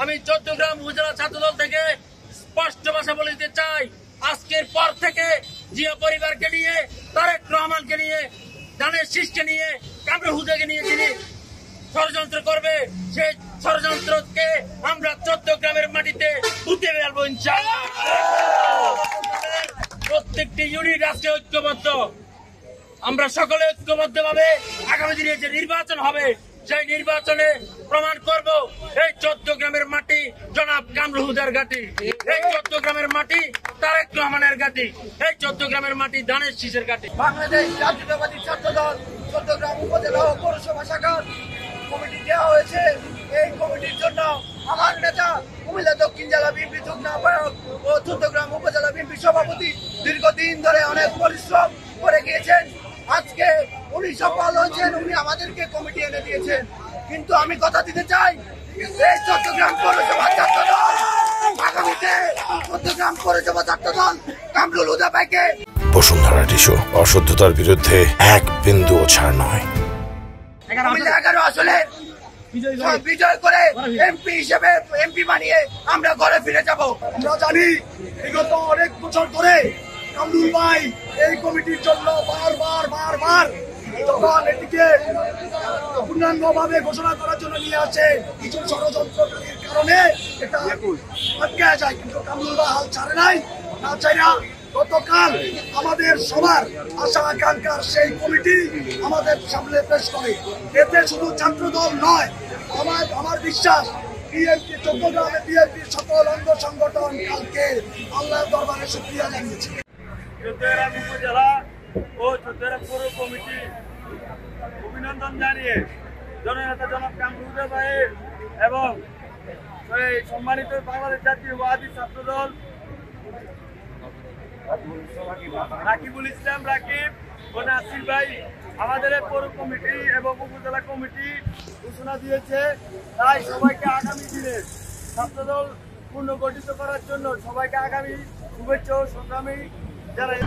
আমি চট্টগ্রাম উপজেলা ছাত্রদল থেকে স্পষ্ট ভাষা বলে দিতে চাই, আজকের পর থেকে জিয়া পরিবারকে নিয়ে, তারেক রহমানকে নিয়ে, ধানের শীষকে নিয়ে, কামরুল হুদাকে নিয়ে যিনি ষড়যন্ত্র করবে, সেই ষড়যন্ত্রকে আমরা চট্টগ্রামের মাটিতে উঠে ফেলবো ইনশাআল্লাহ। প্রত্যেকটি ইউনিট আজকে ঐক্যবদ্ধ, আমরা সকলে ঐক্যবদ্ধভাবে আগামী দিনে যে নির্বাচন হবে সেই নির্বাচনে প্রমাণ করব এই চট্টগ্রামের মাটি জনাব কামরুল হুদার ঘাঁটি, এই চট্টগ্রামের মাটি তারেক রহমানের ঘাঁটি, এই চট্টগ্রামের মাটি ধানের শীষের ঘাঁটি। বাংলাদেশ জাতীয়তাবাদী ছাত্রদল চট্টগ্রাম উপজেলা ও পৌরসভা শাখার কমিটি দেওয়া হয়েছে। এই কমিটির জন্য আমার নেতা কুমিল্লা দক্ষিণ জেলা বিএনপি যুগ্ম আহ্বায়ক ও চট্টগ্রাম উপজেলা বিএনপি সভাপতি দীর্ঘদিন ধরে অনেক পরিশ্রম করে গিয়েছেন। আজকে উনি সফল হয়েছেন, উনি আমাদেরকে কমিটি এনে দিয়েছেন। কিন্তু আমি কথা দিতে চাই, এই চট্টগ্রাম পৌরসভা ছাত্রদল আগামীতে চট্টগ্রাম পৌরসভা ছাত্রদল কামরুল হুদা ভাইকে বসুন্ধরা টিস্যু অশুদ্ধতার বিরুদ্ধে এক বিন্দুও ছাড় নয়। 11 আসলে বিজয় করে এমপি হিসেবে এমপি বানিয়ে আমরা ঘরে ফিরে যাব। আমরা জানি বিগত অনেক বছর ধরে কামরুল ভাই এই কমিটির জন্য বারবার যখন এটিকে পূর্ণাঙ্গভাবে ঘোষণা করার জন্য নিয়ে আসে, কিছু ষড়যন্ত্রকারীর কারণে এটা আটকে যায়, কিন্তু কামরুল ভাই হাল ছাড়ে নাই। না চাইরা গতকাল আমাদের সবার আশা আকাঙ্ক্ষার সেই কমিটি আমাদের সামনে পেশ করে। এতে শুধু ছাত্রদল নয়, আমার বিশ্বাস বিএনপি চট্টগ্রামে বিএনপির সকল অঙ্গ সংগঠন কালকে আল্লাহর দরবারে শুকরিয়া জানিয়েছে। চট্টগ্রাম উপজেলা ও চট্টগ্রাম পৌর কমিটি অভিনন্দন জানিয়ে জননেতা জনাব কামরুল হুদা ভাইয়ের এবং সম্মানিত বাংলাদেশ জাতীয়তাবাদী ছাত্রদল রাকিবুল ইসলাম রাকিব ও নাসির ভাই আমাদের পৌর কমিটি এবং উপজেলা কমিটি ঘোষণা দিয়েছে। তাই সবাইকে আগামী দিনে ছাত্রদল পুনর্গঠিত করার জন্য সবাইকে আগামী শুভেচ্ছা ও সংগ্রামী জানাই।